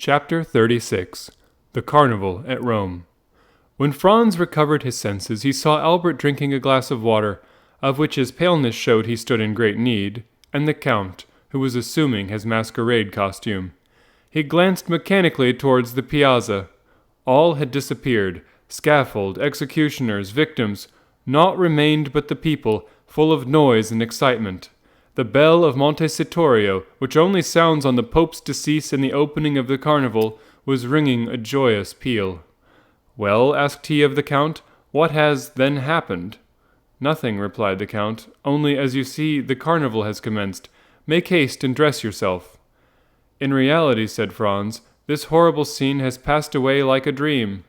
Chapter 36 The Carnival at Rome. When Franz recovered his senses, he saw Albert drinking a glass of water, of which his paleness showed he stood in great need, and the Count, who was assuming his masquerade costume. He glanced mechanically towards the piazza. All had disappeared: scaffold, executioners, victims. Naught remained but the people, full of noise and excitement. The bell of Monte Cristo, which only sounds on the Pope's decease and the opening of the carnival, was ringing a joyous peal. "Well," asked he of the Count, "what has, then, happened?" "Nothing," replied the Count, "only, as you see, the carnival has commenced. Make haste and dress yourself." "In reality," said Franz, "this horrible scene has passed away like a dream."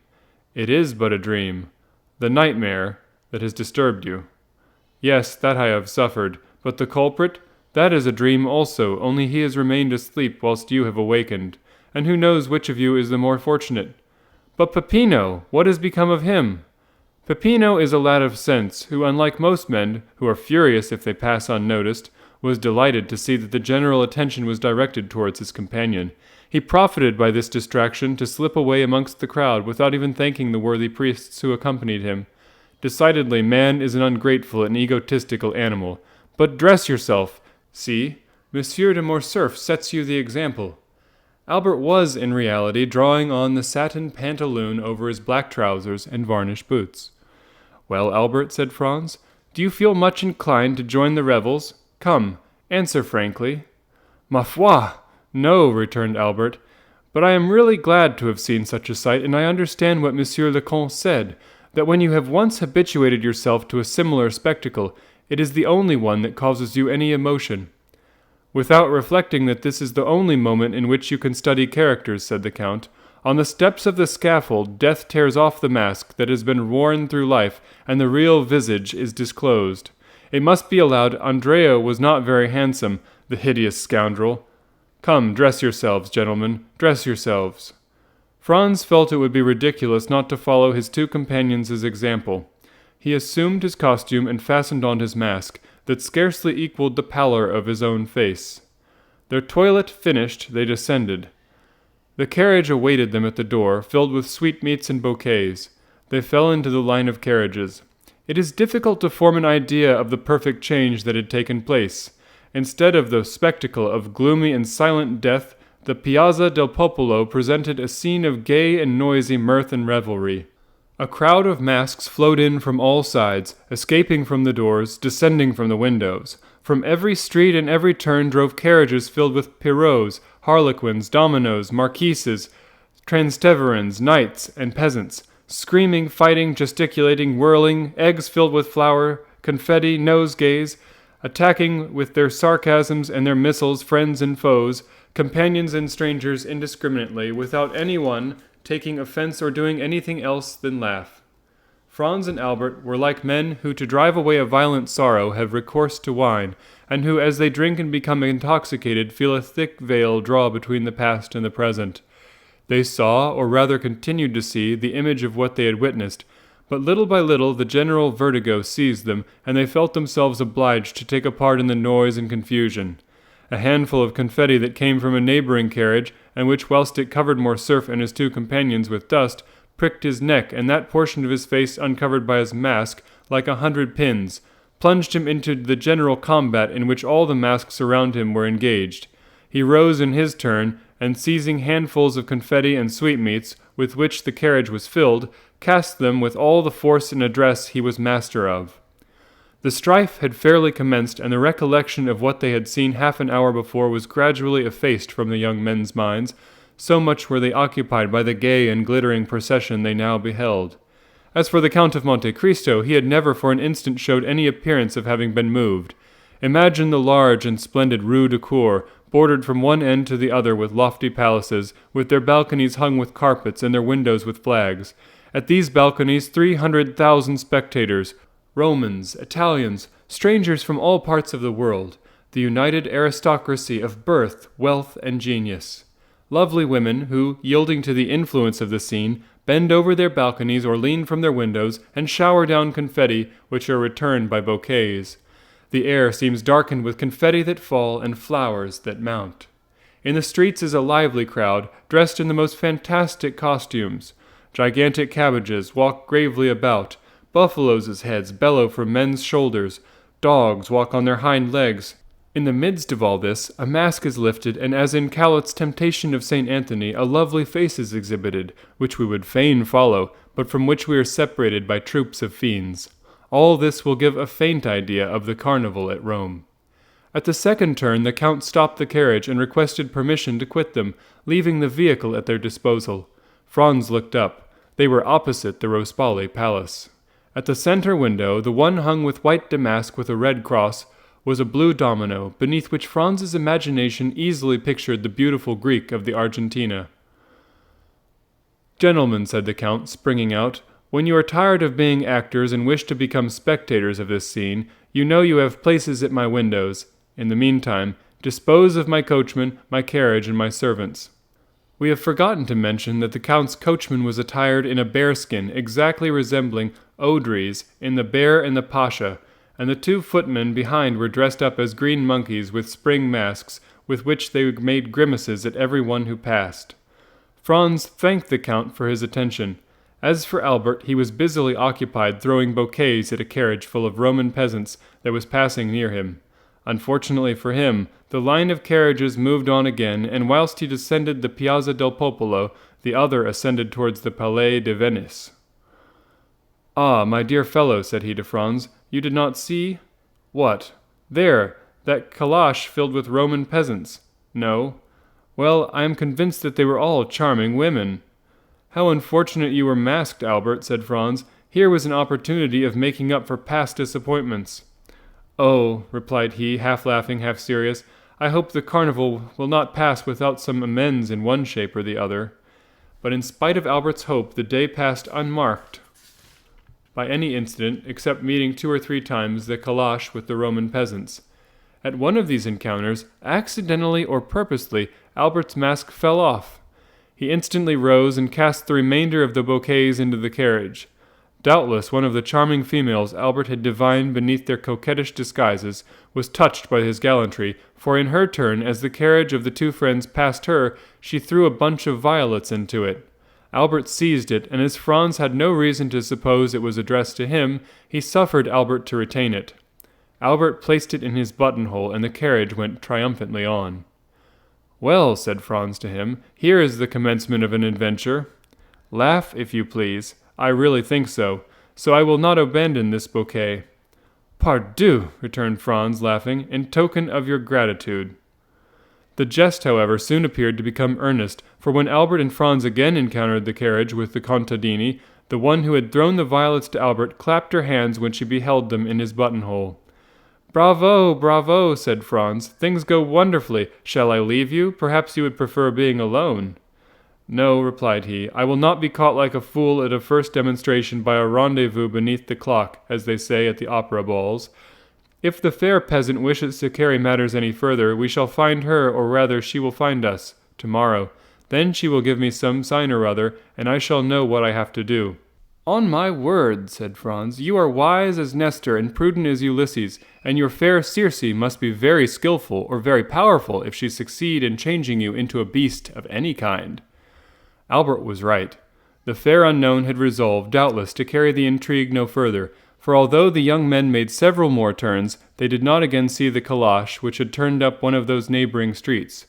"It is but a dream." "The nightmare that has disturbed you." "Yes, that I have suffered. But the culprit? That is a dream also, only he has remained asleep whilst you have awakened. And who knows which of you is the more fortunate? But Peppino, what has become of him?" "Peppino is a lad of sense, who, unlike most men, who are furious if they pass unnoticed, was delighted to see that the general attention was directed towards his companion. He profited by this distraction to slip away amongst the crowd without even thanking the worthy priests who accompanied him. Decidedly, man is an ungrateful and egotistical animal. But dress yourself. See, Monsieur de Morcerf sets you the example." Albert was, in reality, drawing on the satin pantaloon over his black trousers and varnished boots. "Well, Albert," said Franz, "do you feel much inclined to join the revels? Come, answer frankly." "Ma foi! No," returned Albert. "But I am really glad to have seen such a sight, and I understand what Monsieur le Comte said, that when you have once habituated yourself to a similar spectacle, it is the only one that causes you any emotion." "Without reflecting that this is the only moment in which you can study characters," said the Count. "On the steps of the scaffold, death tears off the mask that has been worn through life, and the real visage is disclosed. It must be allowed Andrea was not very handsome, the hideous scoundrel. Come, dress yourselves, gentlemen, dress yourselves." Franz felt it would be ridiculous not to follow his two companions' example. He assumed his costume and fastened on his mask, that scarcely equaled the pallor of his own face. Their toilet finished, they descended. The carriage awaited them at the door, filled with sweetmeats and bouquets. They fell into the line of carriages. It is difficult to form an idea of the perfect change that had taken place. Instead of the spectacle of gloomy and silent death, the Piazza del Popolo presented a scene of gay and noisy mirth and revelry. A crowd of masks flowed in from all sides, escaping from the doors, descending from the windows. From every street and every turn drove carriages filled with Pierrots, harlequins, dominoes, marquises, Transteverins, knights, and peasants, screaming, fighting, gesticulating, whirling, eggs filled with flour, confetti, nosegays, attacking with their sarcasms and their missiles friends and foes, companions and strangers indiscriminately, without anyone taking offense or doing anything else than laugh. Franz and Albert were like men who, to drive away a violent sorrow, have recourse to wine, and who, as they drink and become intoxicated, feel a thick veil draw between the past and the present. They saw, or rather continued to see, the image of what they had witnessed, but little by little the general vertigo seized them, and they felt themselves obliged to take a part in the noise and confusion. A handful of confetti that came from a neighboring carriage, and which, whilst it covered Morcerf and his two companions with dust, pricked his neck, and that portion of his face uncovered by his mask, like 100 pins, plunged him into the general combat in which all the masks around him were engaged. He rose in his turn, and seizing handfuls of confetti and sweetmeats, with which the carriage was filled, cast them with all the force and address he was master of. The strife had fairly commenced, and the recollection of what they had seen half an hour before was gradually effaced from the young men's minds, so much were they occupied by the gay and glittering procession they now beheld. As for the Count of Monte Cristo, he had never for an instant showed any appearance of having been moved. Imagine the large and splendid Rue de Cour, bordered from one end to the other with lofty palaces, with their balconies hung with carpets and their windows with flags. At these balconies 300,000 spectators, Romans, Italians, strangers from all parts of the world, the united aristocracy of birth, wealth, and genius. Lovely women who, yielding to the influence of the scene, bend over their balconies or lean from their windows and shower down confetti, which are returned by bouquets. The air seems darkened with confetti that fall and flowers that mount. In the streets is a lively crowd, dressed in the most fantastic costumes. Gigantic cabbages walk gravely about. Buffaloes' heads bellow from men's shoulders. Dogs walk on their hind legs. In the midst of all this, a mask is lifted, and as in Cowlit's Temptation of St. Anthony, a lovely face is exhibited, which we would fain follow, but from which we are separated by troops of fiends. All this will give a faint idea of the carnival at Rome. At the second turn, the Count stopped the carriage and requested permission to quit them, leaving the vehicle at their disposal. Franz looked up. They were opposite the Rospali Palace. At the center window, the one hung with white damask with a red cross, was a blue domino, beneath which Franz's imagination easily pictured the beautiful Greek of the Argentina. "Gentlemen," said the Count, springing out, "when you are tired of being actors and wish to become spectators of this scene, you know you have places at my windows. In the meantime, dispose of my coachman, my carriage, and my servants." We have forgotten to mention that the Count's coachman was attired in a bearskin exactly resembling Odry's in The Bear and the Pasha, and the two footmen behind were dressed up as green monkeys with spring masks, with which they made grimaces at every one who passed. Franz thanked the Count for his attention. As for Albert, he was busily occupied throwing bouquets at a carriage full of Roman peasants that was passing near him. Unfortunately for him, the line of carriages moved on again, and whilst he descended the Piazza del Popolo, the other ascended towards the Palais de Venice. "Ah, my dear fellow," said he to Franz, "you did not see—" "What?" "There, that calash filled with Roman peasants." "No." "Well, I am convinced that they were all charming women." "How unfortunate you were masked, Albert," said Franz. "Here was an opportunity of making up for past disappointments." "Oh," replied he, half laughing, half serious, "I hope the carnival will not pass without some amends in one shape or the other." But in spite of Albert's hope, the day passed unmarked by any incident, except meeting 2 or 3 times the calash with the Roman peasants. At one of these encounters, accidentally or purposely, Albert's mask fell off. He instantly rose and cast the remainder of the bouquets into the carriage. Doubtless one of the charming females Albert had divined beneath their coquettish disguises was touched by his gallantry, for in her turn, as the carriage of the two friends passed her, she threw a bunch of violets into it. Albert seized it, and as Franz had no reason to suppose it was addressed to him, he suffered Albert to retain it. Albert placed it in his buttonhole, and the carriage went triumphantly on. "Well," said Franz to him, "here is the commencement of an adventure. Laugh, if you please. I really think so. So I will not abandon this bouquet." "Pardieu," returned Franz, laughing, "in token of your gratitude." The jest, however, soon appeared to become earnest, for when Albert and Franz again encountered the carriage with the contadini, the one who had thrown the violets to Albert clapped her hands when she beheld them in his buttonhole. "Bravo, bravo," said Franz. "Things go wonderfully. Shall I leave you? Perhaps you would prefer being alone." "No," replied he, "I will not be caught like a fool at a first demonstration by a rendezvous beneath the clock, as they say at the opera balls. If the fair peasant wishes to carry matters any further, we shall find her, or rather she will find us, tomorrow. Then she will give me some sign or other, and I shall know what I have to do." "On my word," said Franz, "you are wise as Nestor and prudent as Ulysses, and your fair Circe must be very skillful or very powerful if she succeed in changing you into a beast of any kind." Albert was right. The fair unknown had resolved, doubtless, to carry the intrigue no further, for although the young men made several more turns, they did not again see the calash, which had turned up one of those neighboring streets.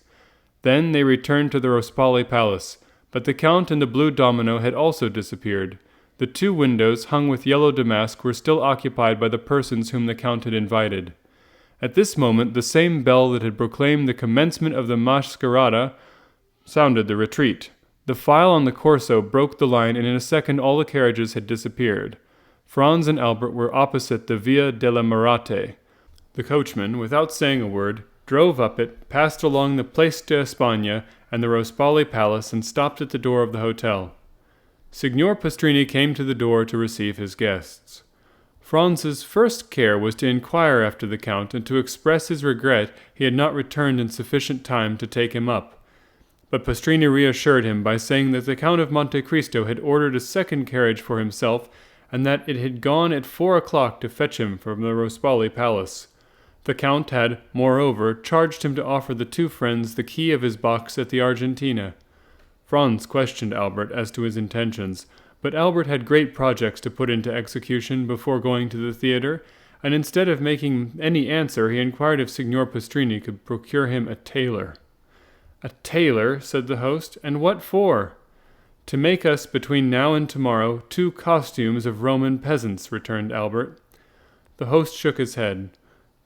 Then they returned to the Rospali Palace, but the Count and the blue domino had also disappeared. The 2 windows, hung with yellow damask, were still occupied by the persons whom the Count had invited. At this moment, the same bell that had proclaimed the commencement of the masquerada sounded the retreat. The file on the Corso broke the line, and in a second all the carriages had disappeared. Franz and Albert were opposite the Via della Murate. The coachman, without saying a word, drove up it, passed along the Place de Espagne and the Rospali Palace, and stopped at the door of the hotel. Signor Pastrini came to the door to receive his guests. Franz's first care was to inquire after the Count and to express his regret he had not returned in sufficient time to take him up. But Pastrini reassured him by saying that the Count of Monte Cristo had ordered a second carriage for himself, and that it had gone at 4 o'clock to fetch him from the Rospali Palace. The Count had, moreover, charged him to offer the two friends the key of his box at the Argentina. Franz questioned Albert as to his intentions, but Albert had great projects to put into execution before going to the theatre, and instead of making any answer, he inquired if Signor Pastrini could procure him a tailor. "A tailor?" said the host, "and what for?" "To make us, between now and tomorrow, 2 costumes of Roman peasants," returned Albert. The host shook his head.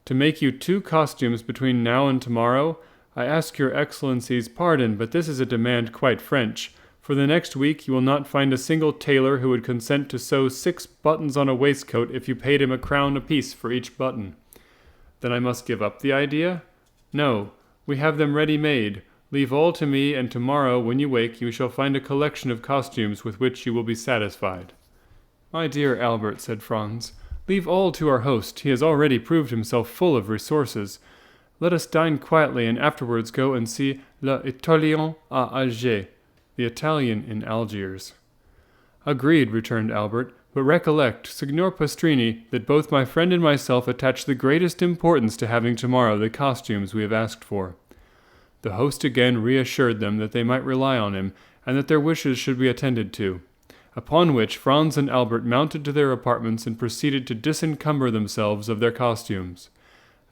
"To make you 2 costumes between now and tomorrow? I ask your Excellency's pardon, but this is a demand quite French. For the next week you will not find a single tailor who would consent to sew 6 buttons on a waistcoat if you paid him a crown apiece for each button." "Then I must give up the idea?" "No, we have them ready-made. Leave all to me, and tomorrow, when you wake, you shall find a collection of costumes with which you will be satisfied." "My dear Albert," said Franz, "leave all to our host. He has already proved himself full of resources. Let us dine quietly and afterwards go and see l'Italien à Alger, the Italian in Algiers." "Agreed," returned Albert, "but recollect, Signor Pastrini, that both my friend and myself attach the greatest importance to having tomorrow the costumes we have asked for." The host again reassured them that they might rely on him, and that their wishes should be attended to. Upon which Franz and Albert mounted to their apartments and proceeded to disencumber themselves of their costumes.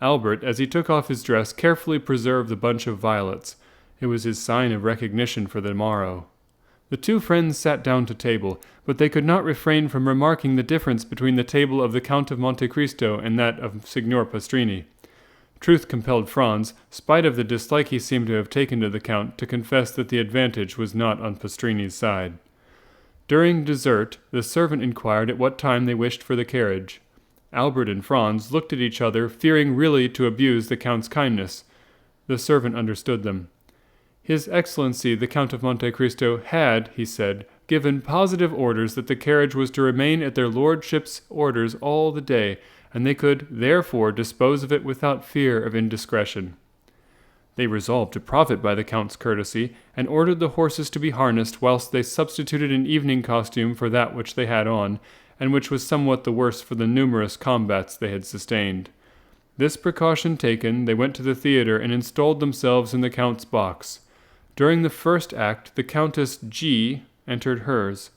Albert, as he took off his dress, carefully preserved the bunch of violets. It was his sign of recognition for the morrow. The two friends sat down to table, but they could not refrain from remarking the difference between the table of the Count of Monte Cristo and that of Signor Pastrini. Truth compelled Franz, spite of the dislike he seemed to have taken to the Count, to confess that the advantage was not on Pastrini's side. During dessert, the servant inquired at what time they wished for the carriage. Albert and Franz looked at each other, fearing really to abuse the Count's kindness. The servant understood them. His Excellency the Count of Monte Cristo had, he said, given positive orders that the carriage was to remain at their lordships' orders all the day, and they could, therefore, dispose of it without fear of indiscretion. They resolved to profit by the Count's courtesy, and ordered the horses to be harnessed whilst they substituted an evening costume for that which they had on, and which was somewhat the worse for the numerous combats they had sustained. This precaution taken, they went to the theatre and installed themselves in the Count's box. During the first act, the Countess G. entered hers.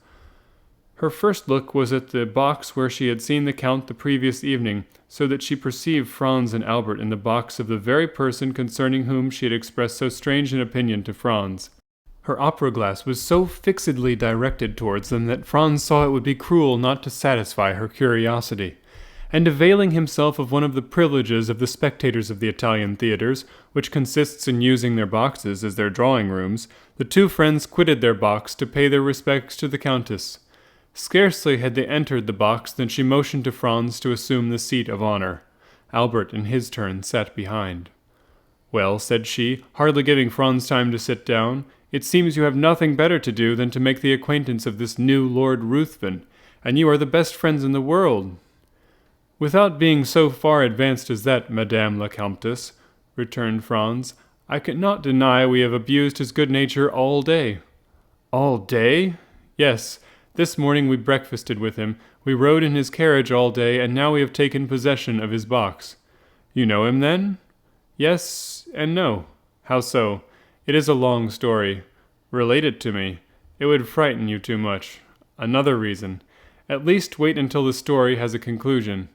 Her first look was at the box where she had seen the Count the previous evening, so that she perceived Franz and Albert in the box of the very person concerning whom she had expressed so strange an opinion to Franz. Her opera-glass was so fixedly directed towards them that Franz saw it would be cruel not to satisfy her curiosity, and availing himself of one of the privileges of the spectators of the Italian theatres, which consists in using their boxes as their drawing-rooms, the two friends quitted their box to pay their respects to the Countess. Scarcely had they entered the box than she motioned to Franz to assume the seat of honor. Albert, in his turn, sat behind. "Well," said she, hardly giving Franz time to sit down, "it seems you have nothing better to do than to make the acquaintance of this new Lord Ruthven, and you are the best friends in the world." "Without being so far advanced as that, Madame la Countess," returned Franz, "I cannot deny we have abused his good nature all day." "All day?" "Yes. This morning we breakfasted with him, we rode in his carriage all day, and now we have taken possession of his box." "You know him, then?" "Yes and no." "How so?" "It is a long story." "Relate it to me." "It would frighten you too much." "Another reason." "At least wait until the story has a conclusion."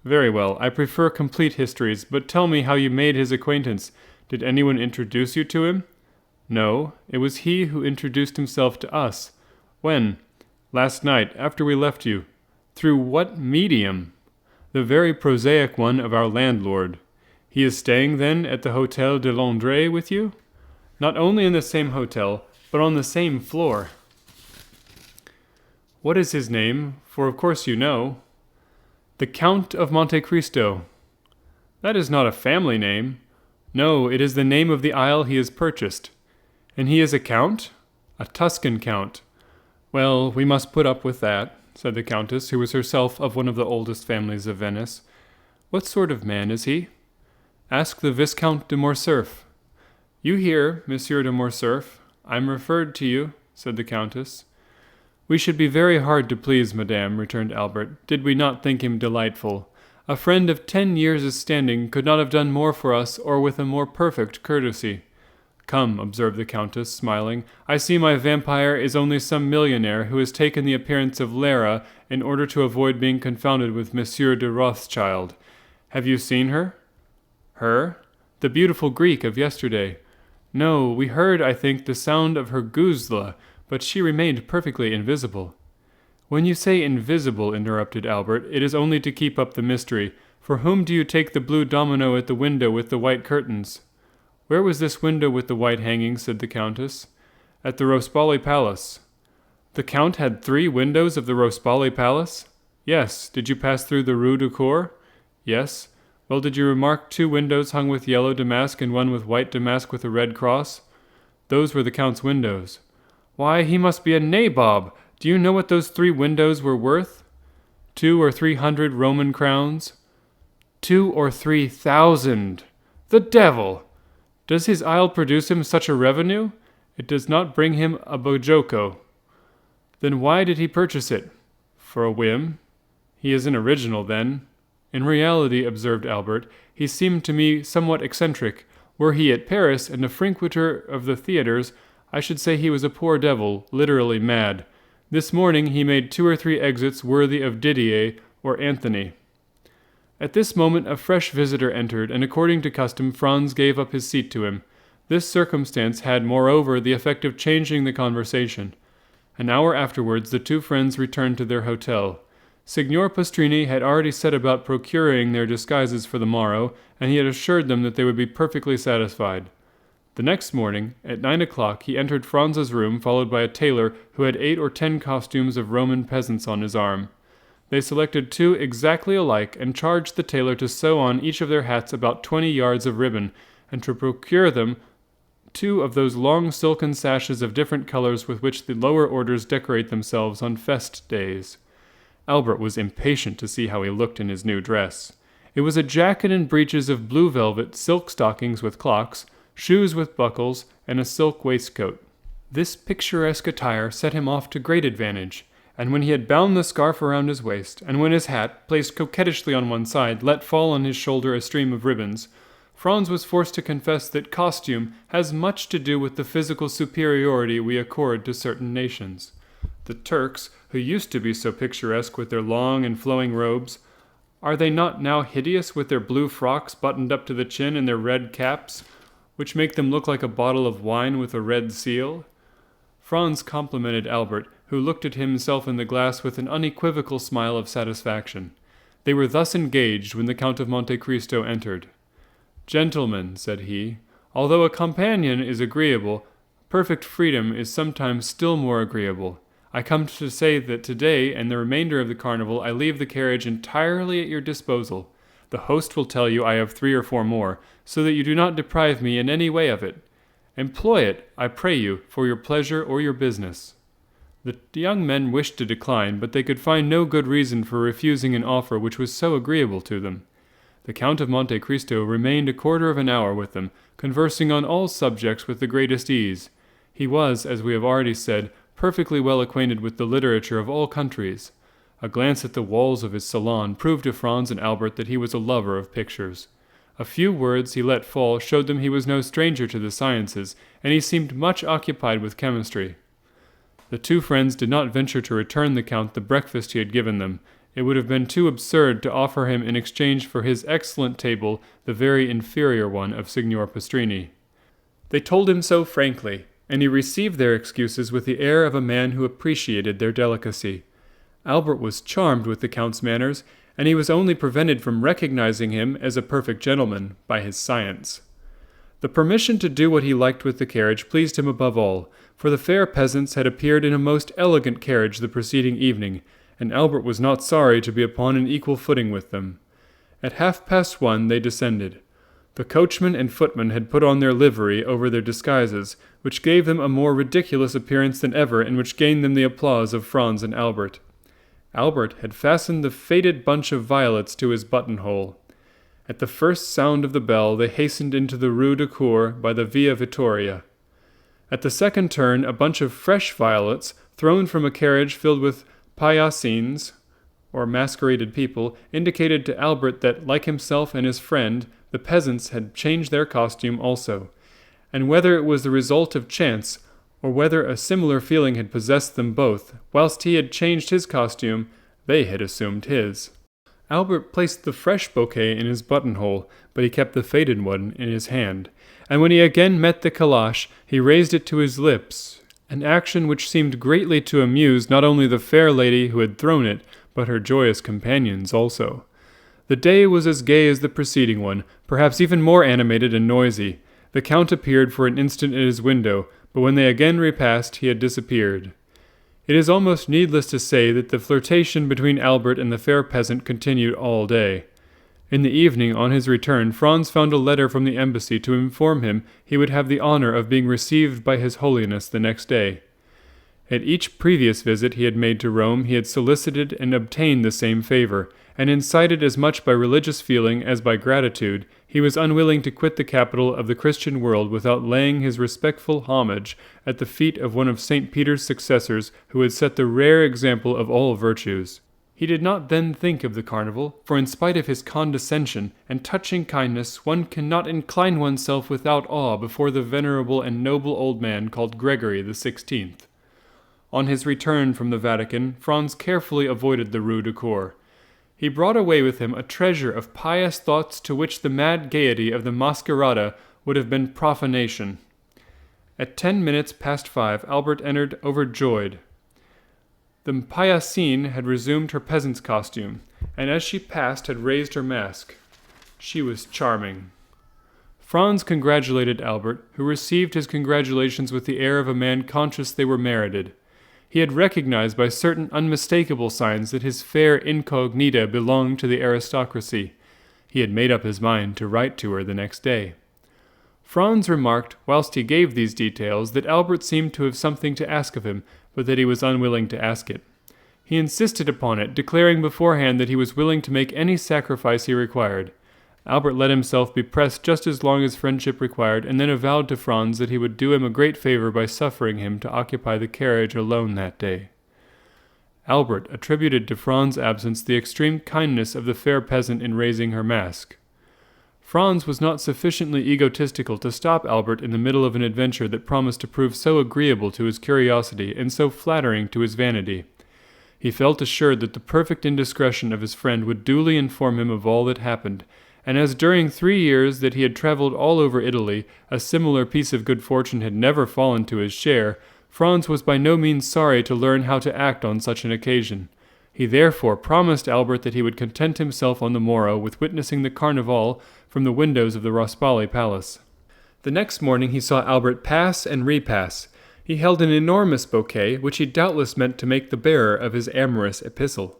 "Very well, I prefer complete histories, but tell me how you made his acquaintance. Did anyone introduce you to him?" "No, it was he who introduced himself to us." "When?" "Last night, after we left you." "Through what medium?" "The very prosaic one of our landlord." "He is staying, then, at the Hôtel de Londres with you?" "Not only in the same hotel, but on the same floor." "What is his name? For of course you know." "The Count of Monte Cristo." "That is not a family name." "No, it is the name of the isle he has purchased." "And he is a count?" "A Tuscan count." "Well, we must put up with that," said the Countess, who was herself of one of the oldest families of Venice. "What sort of man is he?" "Ask the Viscount de Morcerf." "You hear, Monsieur de Morcerf. I am referred to you," said the Countess. "We should be very hard to please, madame," returned Albert, "did we not think him delightful. A friend of 10 years' standing could not have done more for us or with a more perfect courtesy. Come, observed the Countess, smiling, I see my vampire is only some millionaire who has taken the appearance of Lara in order to avoid being confounded with Monsieur de Rothschild. Have you seen her? Her? The beautiful Greek of yesterday. No, we heard, I think, the sound of her guzla, but she remained perfectly invisible. When you say invisible, interrupted Albert, it is only to keep up the mystery. For whom do you take the blue domino at the window with the white curtains? Where was this window with the white hangings? Said the Countess. At the Rospoli Palace. The Count had 3 windows of the Rospoli Palace? Yes. Did you pass through the Rue du Cour? Yes. Well, did you remark 2 windows hung with yellow damask and one with white damask with a red cross? Those were the Count's windows. Why, he must be a nabob! Do you know what those 3 windows were worth? 200 or 300 Roman crowns. 2,000 or 3,000! The devil! Does his isle produce him such a revenue? It does not bring him a bojoko. Then why did he purchase it? For a whim. He is an original, then. In reality, observed Albert, he seemed to me somewhat eccentric. Were he at Paris and a frequenter of the theatres, I should say he was a poor devil, literally mad. This morning he made 2 or 3 exits worthy of Didier or Anthony. At this moment a fresh visitor entered, and according to custom Franz gave up his seat to him. This circumstance had, moreover, the effect of changing the conversation. An hour afterwards the 2 friends returned to their hotel. Signor Pastrini had already set about procuring their disguises for the morrow, and he had assured them that they would be perfectly satisfied. The next morning, at 9 o'clock, he entered Franz's room, followed by a tailor who had 8 or 10 costumes of Roman peasants on his arm. They selected 2 exactly alike, and charged the tailor to sew on each of their hats about 20 yards of ribbon, and to procure them 2 of those long silken sashes of different colors with which the lower orders decorate themselves on fest days. Albert was impatient to see how he looked in his new dress. It was a jacket and breeches of blue velvet, silk stockings with clocks, shoes with buckles, and a silk waistcoat. This picturesque attire set him off to great advantage, and when he had bound the scarf around his waist, and when his hat, placed coquettishly on one side, let fall on his shoulder a stream of ribbons, Franz was forced to confess that costume has much to do with the physical superiority we accord to certain nations. The Turks, who used to be so picturesque with their long and flowing robes, are they not now hideous with their blue frocks buttoned up to the chin and their red caps, which make them look like a bottle of wine with a red seal? Franz complimented Albert, who looked at himself in the glass with an unequivocal smile of satisfaction. They were thus engaged when the Count of Monte Cristo entered. "Gentlemen," said he, "although a companion is agreeable, perfect freedom is sometimes still more agreeable. I come to say that today and the remainder of the carnival I leave the carriage entirely at your disposal. The host will tell you I have 3 or 4 more, so that you do not deprive me in any way of it. Employ it, I pray you, for your pleasure or your business." The young men wished to decline, but they could find no good reason for refusing an offer which was so agreeable to them. The Count of Monte Cristo remained a quarter of an hour with them, conversing on all subjects with the greatest ease. He was, as we have already said, perfectly well acquainted with the literature of all countries. A glance at the walls of his salon proved to Franz and Albert that he was a lover of pictures. A few words he let fall showed them he was no stranger to the sciences, and he seemed much occupied with chemistry. The 2 friends did not venture to return the Count the breakfast he had given them. It would have been too absurd to offer him in exchange for his excellent table the very inferior one of Signor Pastrini. They told him so frankly, and he received their excuses with the air of a man who appreciated their delicacy. Albert was charmed with the Count's manners, and he was only prevented from recognizing him as a perfect gentleman by his science. The permission to do what he liked with the carriage pleased him above all, for the fair peasants had appeared in a most elegant carriage the preceding evening, and Albert was not sorry to be upon an equal footing with them. At 1:30 they descended. The coachman and footman had put on their livery over their disguises, which gave them a more ridiculous appearance than ever, and which gained them the applause of Franz and Albert. Albert had fastened the faded bunch of violets to his buttonhole. At the first sound of the bell they hastened into the Rue du Cour by the Via Vittoria. At the second turn a bunch of fresh violets, thrown from a carriage filled with paillacines, or masqueraded people, indicated to Albert that, like himself and his friend, the peasants had changed their costume also, and whether it was the result of chance, or whether a similar feeling had possessed them both, whilst he had changed his costume, they had assumed his. Albert placed the fresh bouquet in his buttonhole, but he kept the faded one in his hand, and when he again met the calash, he raised it to his lips, an action which seemed greatly to amuse not only the fair lady who had thrown it, but her joyous companions also. The day was as gay as the preceding one, perhaps even more animated and noisy. The Count appeared for an instant at his window, but when they again repassed, he had disappeared. It is almost needless to say that the flirtation between Albert and the fair peasant continued all day. In the evening, on his return, Franz found a letter from the embassy to inform him he would have the honor of being received by His Holiness the next day. At each previous visit he had made to Rome, he had solicited and obtained the same favor, and incited as much by religious feeling as by gratitude, he was unwilling to quit the capital of the Christian world without laying his respectful homage at the feet of one of St. Peter's successors who had set the rare example of all virtues. He did not then think of the carnival, for in spite of his condescension and touching kindness, one cannot incline oneself without awe before the venerable and noble old man called Gregory the 16th. On his return from the Vatican, Franz carefully avoided the Rue du Cours. He brought away with him a treasure of pious thoughts to which the mad gaiety of the masquerada would have been profanation. At 5:10, Albert entered overjoyed. The paillassine had resumed her peasant's costume, and as she passed had raised her mask. She was charming. Franz congratulated Albert, who received his congratulations with the air of a man conscious they were merited. He had recognized by certain unmistakable signs that his fair incognita belonged to the aristocracy. He had made up his mind to write to her the next day. Franz remarked, whilst he gave these details, that Albert seemed to have something to ask of him, but that he was unwilling to ask it. He insisted upon it, declaring beforehand that he was willing to make any sacrifice he required. Albert let himself be pressed just as long as friendship required, and then avowed to Franz that he would do him a great favor by suffering him to occupy the carriage alone that day. Albert attributed to Franz's absence the extreme kindness of the fair peasant in raising her mask. Franz was not sufficiently egotistical to stop Albert in the middle of an adventure that promised to prove so agreeable to his curiosity and so flattering to his vanity. He felt assured that the perfect indiscretion of his friend would duly inform him of all that happened, and as during 3 years that he had travelled all over Italy, a similar piece of good fortune had never fallen to his share, Franz was by no means sorry to learn how to act on such an occasion. He therefore promised Albert that he would content himself on the morrow with witnessing the Carnival from the windows of the Rospali Palace. The next morning he saw Albert pass and repass. He held an enormous bouquet, which he doubtless meant to make the bearer of his amorous epistle.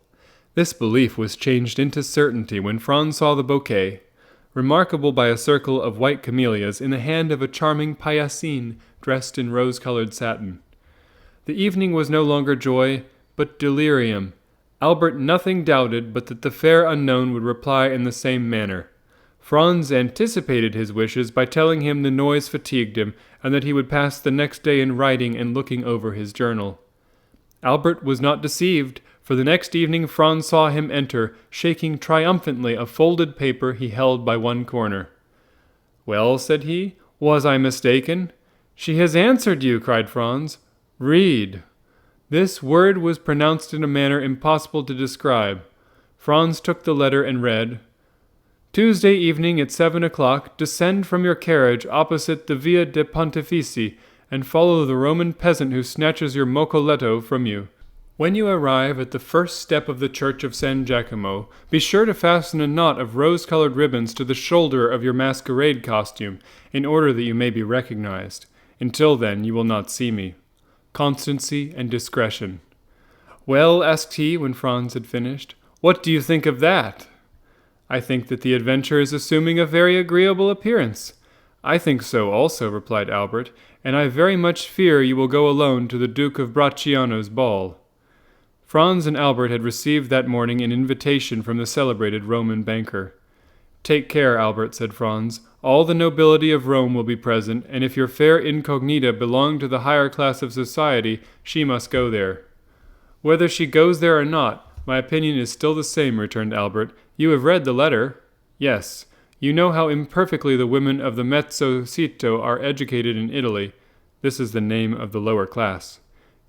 This belief was changed into certainty when Franz saw the bouquet, remarkable by a circle of white camellias, in the hand of a charming paillassine dressed in rose-colored satin. The evening was no longer joy, but delirium. Albert nothing doubted but that the fair unknown would reply in the same manner. Franz anticipated his wishes by telling him the noise fatigued him, and that he would pass the next day in writing and looking over his journal. Albert was not deceived, for the next evening Franz saw him enter, shaking triumphantly a folded paper he held by one corner. "Well," said he, "was I mistaken?" "She has answered you," cried Franz. "Read." This word was pronounced in a manner impossible to describe. Franz took the letter and read, "Tuesday evening at 7 o'clock, descend from your carriage opposite the Via de' Pontefici, and follow the Roman peasant who snatches your moccoletto from you. When you arrive at the first step of the church of San Giacomo, be sure to fasten a knot of rose-colored ribbons to the shoulder of your masquerade costume, in order that you may be recognized. Until then, you will not see me. Constancy and discretion." "Well," asked he, when Franz had finished, "what do you think of that?" "I think that the adventure is assuming a very agreeable appearance." "I think so also," replied Albert, "and I very much fear you will go alone to the Duke of Bracciano's ball." Franz and Albert had received that morning an invitation from the celebrated Roman banker. "Take care, Albert," said Franz. "All the nobility of Rome will be present, and if your fair incognita belong to the higher class of society, she must go there." "Whether she goes there or not, My opinion is still the same, returned Albert. You have read the letter? Yes. You know how imperfectly the women of the mezzo cito are educated in Italy. This is the name of the lower class.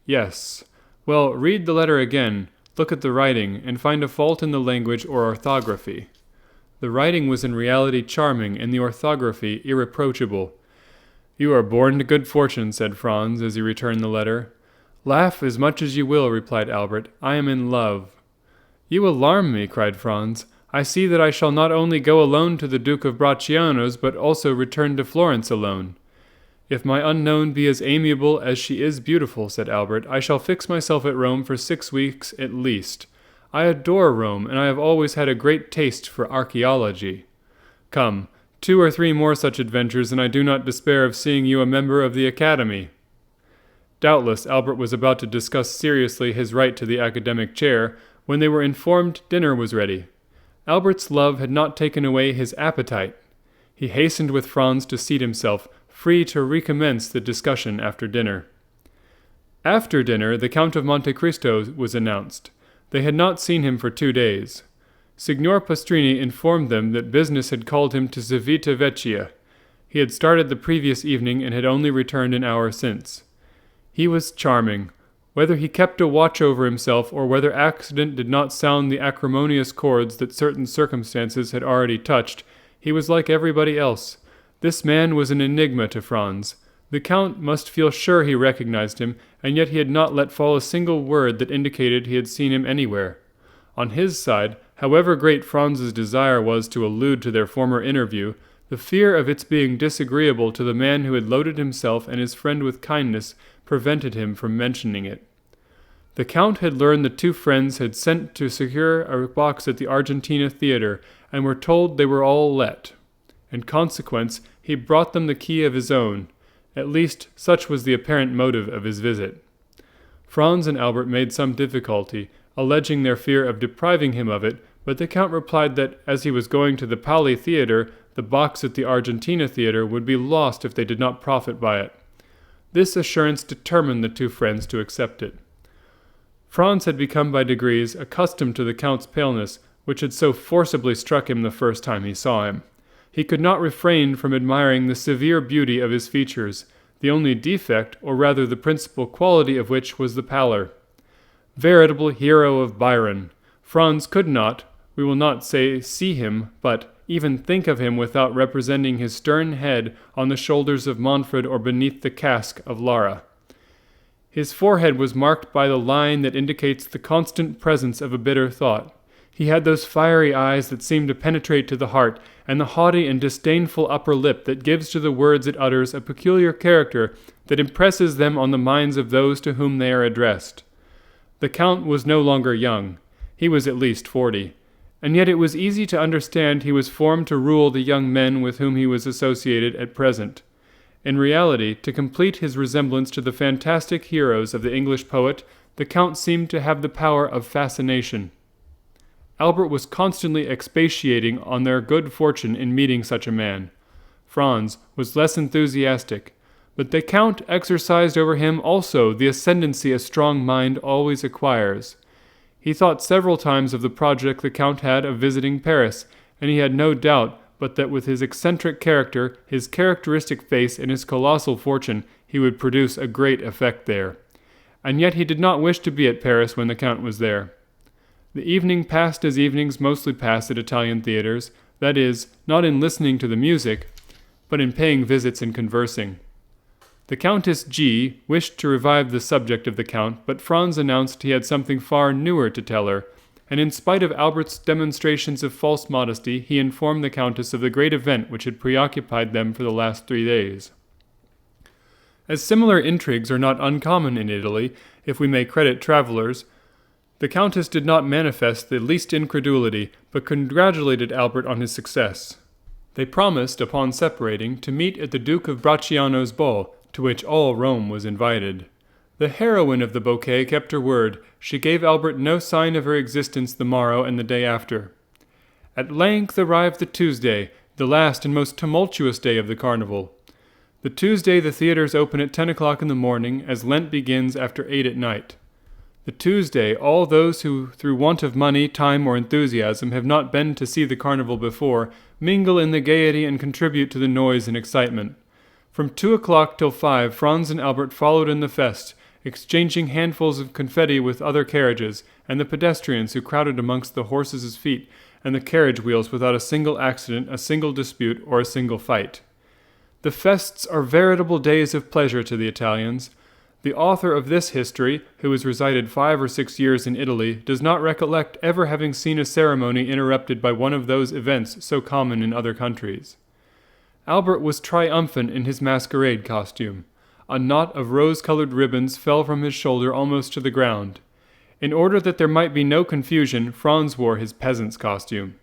Yes. Well, read the letter again, look at the writing, and find a fault in the language or orthography. The writing was in reality charming, and the orthography irreproachable. You are born to good fortune, said Franz, as he returned the letter. Laugh as much as you will, replied Albert. I am in love. You alarm me, cried Franz. I see that I shall not only go alone to the Duke of Bracciano's, but also return to Florence alone. If my unknown be as amiable as she is beautiful, said Albert, I shall fix myself at Rome for 6 weeks at least. I adore Rome, and I have always had a great taste for archaeology. Come, 2 or 3 more such adventures, and I do not despair of seeing you a member of the Academy. Doubtless Albert was about to discuss seriously his right to the academic chair, when they were informed dinner was ready. Albert's love had not taken away his appetite. He hastened with Franz to seat himself, free to recommence the discussion after dinner. After dinner, the Count of Monte Cristo was announced. They had not seen him for 2 days. Signor Pastrini informed them that business had called him to Civita Vecchia. He had started the previous evening and had only returned an hour since. He was charming. Whether he kept a watch over himself, or whether accident did not sound the acrimonious chords that certain circumstances had already touched, he was like everybody else. This man was an enigma to Franz. The Count must feel sure he recognized him, and yet he had not let fall a single word that indicated he had seen him anywhere. On his side, however great Franz's desire was to allude to their former interview, the fear of its being disagreeable to the man who had loaded himself and his friend with kindness prevented him from mentioning it. The Count had learned the 2 friends had sent to secure a box at the Argentina Theatre, and were told they were all let. In consequence, he brought them the key of his own. At least, such was the apparent motive of his visit. Franz and Albert made some difficulty, alleging their fear of depriving him of it, but the Count replied that, as he was going to the Pali Theatre, the box at the Argentina Theatre would be lost if they did not profit by it. This assurance determined the 2 friends to accept it. Franz had become by degrees accustomed to the Count's paleness, which had so forcibly struck him the first time he saw him. He could not refrain from admiring the severe beauty of his features, the only defect, or rather the principal quality of which was the pallor. Veritable hero of Byron, Franz could not, we will not say see him, but even think of him without representing his stern head on the shoulders of Manfred or beneath the casque of Lara. His forehead was marked by the line that indicates the constant presence of a bitter thought. He had those fiery eyes that seem to penetrate to the heart, and the haughty and disdainful upper lip that gives to the words it utters a peculiar character that impresses them on the minds of those to whom they are addressed. The Count was no longer young. He was at least 40. And yet it was easy to understand he was formed to rule the young men with whom he was associated at present. In reality, to complete his resemblance to the fantastic heroes of the English poet, the Count seemed to have the power of fascination. Albert was constantly expatiating on their good fortune in meeting such a man. Franz was less enthusiastic, but the Count exercised over him also the ascendancy a strong mind always acquires. He thought several times of the project the Count had of visiting Paris, and he had no doubt but that with his eccentric character, his characteristic face, and his colossal fortune, he would produce a great effect there. And yet he did not wish to be at Paris when the Count was there. The evening passed as evenings mostly pass at Italian theatres, that is, not in listening to the music, but in paying visits and conversing. The Countess G. wished to revive the subject of the Count, but Franz announced he had something far newer to tell her, and in spite of Albert's demonstrations of false modesty, he informed the Countess of the great event which had preoccupied them for the last 3 days. As similar intrigues are not uncommon in Italy, if we may credit travelers, the Countess did not manifest the least incredulity, but congratulated Albert on his success. They promised, upon separating, to meet at the Duke of Bracciano's ball, to which all Rome was invited. The heroine of the bouquet kept her word. She gave Albert no sign of her existence the morrow and the day after. At length arrived the Tuesday, the last and most tumultuous day of the carnival. The Tuesday the theatres open at 10 o'clock in the morning, as Lent begins after 8 at night. The Tuesday, all those who, through want of money, time, or enthusiasm, have not been to see the carnival before, mingle in the gaiety and contribute to the noise and excitement. From 2 o'clock till 5, Franz and Albert followed in the fest, exchanging handfuls of confetti with other carriages, and the pedestrians who crowded amongst the horses' feet and the carriage wheels without a single accident, a single dispute, or a single fight. The fests are veritable days of pleasure to the Italians. The author of this history, who has resided 5 or 6 years in Italy, does not recollect ever having seen a ceremony interrupted by one of those events so common in other countries. Albert was triumphant in his masquerade costume. A knot of rose-colored ribbons fell from his shoulder almost to the ground. In order that there might be no confusion, Franz wore his peasant's costume.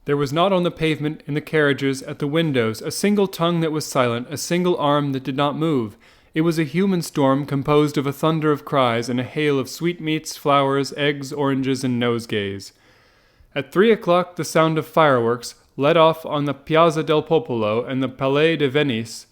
There was not on the pavement, in the carriages, at the windows, a single tongue that was silent, a single arm that did not move. It was a human storm composed of a thunder of cries and a hail of sweetmeats, flowers, eggs, oranges, and nosegays. At 3 o'clock the sound of fireworks, let off on the Piazza del Popolo and the Palais de Venice,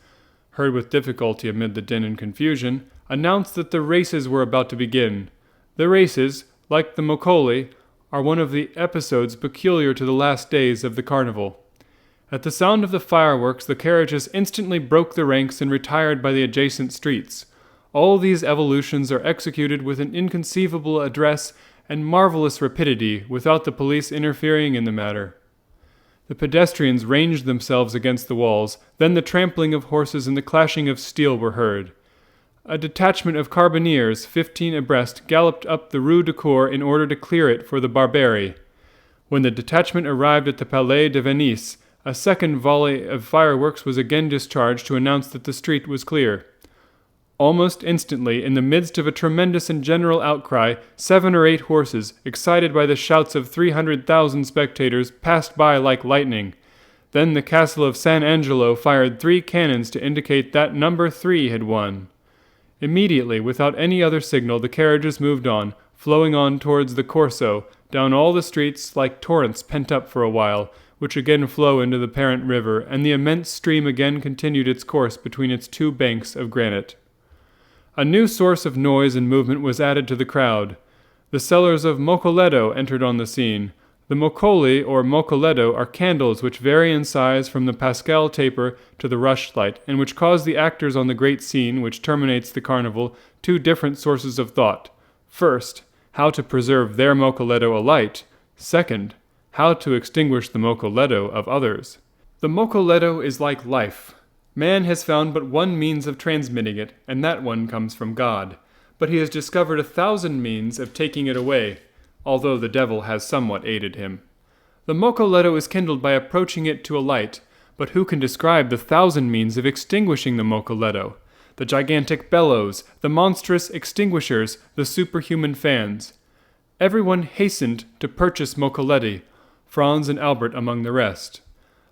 heard with difficulty amid the din and confusion, announced that the races were about to begin. The races, like the Moccoli, are one of the episodes peculiar to the last days of the carnival. At the sound of the fireworks, the carriages instantly broke the ranks and retired by the adjacent streets. All these evolutions are executed with an inconceivable address and marvelous rapidity, without the police interfering in the matter. The pedestrians ranged themselves against the walls, then the trampling of horses and the clashing of steel were heard. A detachment of carbineers, 15 abreast, galloped up the Rue du Cour in order to clear it for the Barberi. When the detachment arrived at the Palais de Venice, a second volley of fireworks was again discharged to announce that the street was clear. Almost instantly, in the midst of a tremendous and general outcry, 7 or 8 horses, excited by the shouts of 300,000 spectators, passed by like lightning. Then the castle of San Angelo fired 3 cannons to indicate that number 3 had won. Immediately, without any other signal, the carriages moved on, flowing on towards the Corso, down all the streets like torrents pent up for a while, which again flow into the parent river, and the immense stream again continued its course between its 2 banks of granite. A new source of noise and movement was added to the crowd. The sellers of Moccoletto entered on the scene. The Moccoli, or Moccoletto, are candles which vary in size from the Pascal taper to the rushlight, and which cause the actors on the great scene, which terminates the carnival, 2 different sources of thought. First, how to preserve their Moccoletto alight. Second, how to extinguish the Moccoletto of others. The Moccoletto is like life. Man has found but one means of transmitting it, and that one comes from God. But he has discovered 1,000 means of taking it away, although the devil has somewhat aided him. The Moccoletto is kindled by approaching it to a light, but who can describe the 1,000 means of extinguishing the Moccoletto? The gigantic bellows, the monstrous extinguishers, the superhuman fans. Everyone hastened to purchase Moccoletti, Franz and Albert among the rest.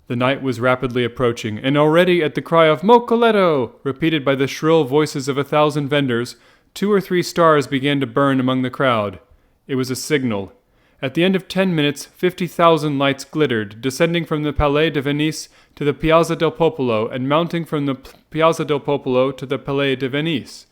The night was rapidly approaching, and already at the cry of "Moccoletto!" repeated by the shrill voices of 1,000 vendors, 2 or 3 stars began to burn among the crowd. It was a signal. At the end of 10 minutes, 50,000 lights glittered, descending from the Palais de Venice to the Piazza del Popolo, and mounting from the Piazza del Popolo to the Palais de Venice.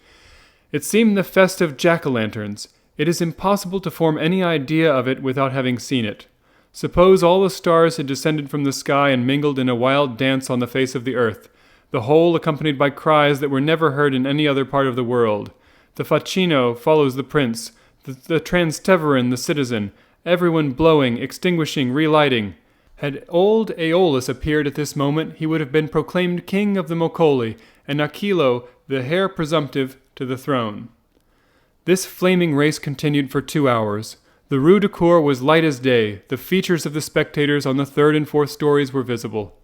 It seemed the fest of jack-o'-lanterns. It is impossible to form any idea of it without having seen it. Suppose all the stars had descended from the sky and mingled in a wild dance on the face of the earth, the whole accompanied by cries that were never heard in any other part of the world. The facchino follows the prince, the Transteverin the citizen, everyone blowing, extinguishing, relighting. Had old Aeolus appeared at this moment, he would have been proclaimed king of the Moccoli, and Achillo the heir presumptive to the throne. This flaming race continued for 2 hours. The Rue du Cour was light as day. The features of the spectators on the 3rd and 4th stories were visible.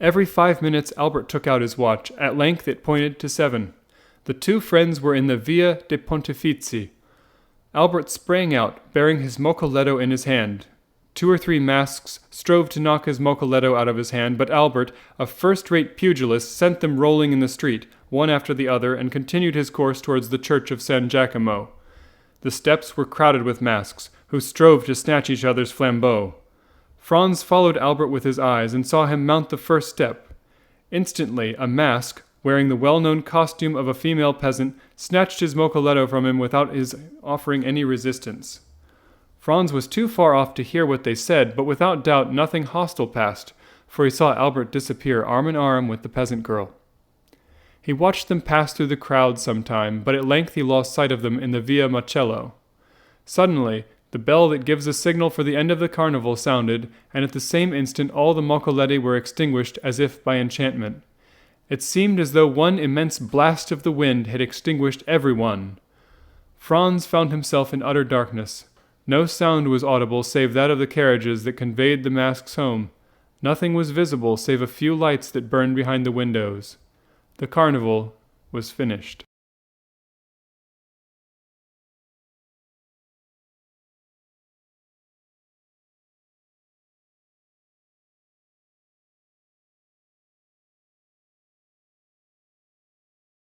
Every 5 minutes Albert took out his watch. At length it pointed to 7. The 2 friends were in the Via de' Pontefizi. Albert sprang out, bearing his Moccoletto in his hand. 2 or 3 masks strove to knock his Moccoletto out of his hand, but Albert, a first-rate pugilist, sent them rolling in the street, one after the other, and continued his course towards the church of San Giacomo. The steps were crowded with masks, who strove to snatch each other's flambeaux. Franz followed Albert with his eyes and saw him mount the first step. Instantly a mask, wearing the well-known costume of a female peasant, snatched his mocoletto from him without his offering any resistance. Franz was too far off to hear what they said, but without doubt nothing hostile passed, for he saw Albert disappear arm in arm with the peasant girl. He watched them pass through the crowd some time, but at length he lost sight of them in the Via Macello. Suddenly, the bell that gives a signal for the end of the carnival sounded, and at the same instant all the mocoletti were extinguished as if by enchantment. It seemed as though one immense blast of the wind had extinguished every one. Franz found himself in utter darkness. No sound was audible save that of the carriages that conveyed the masks home. Nothing was visible save a few lights that burned behind the windows. The carnival was finished.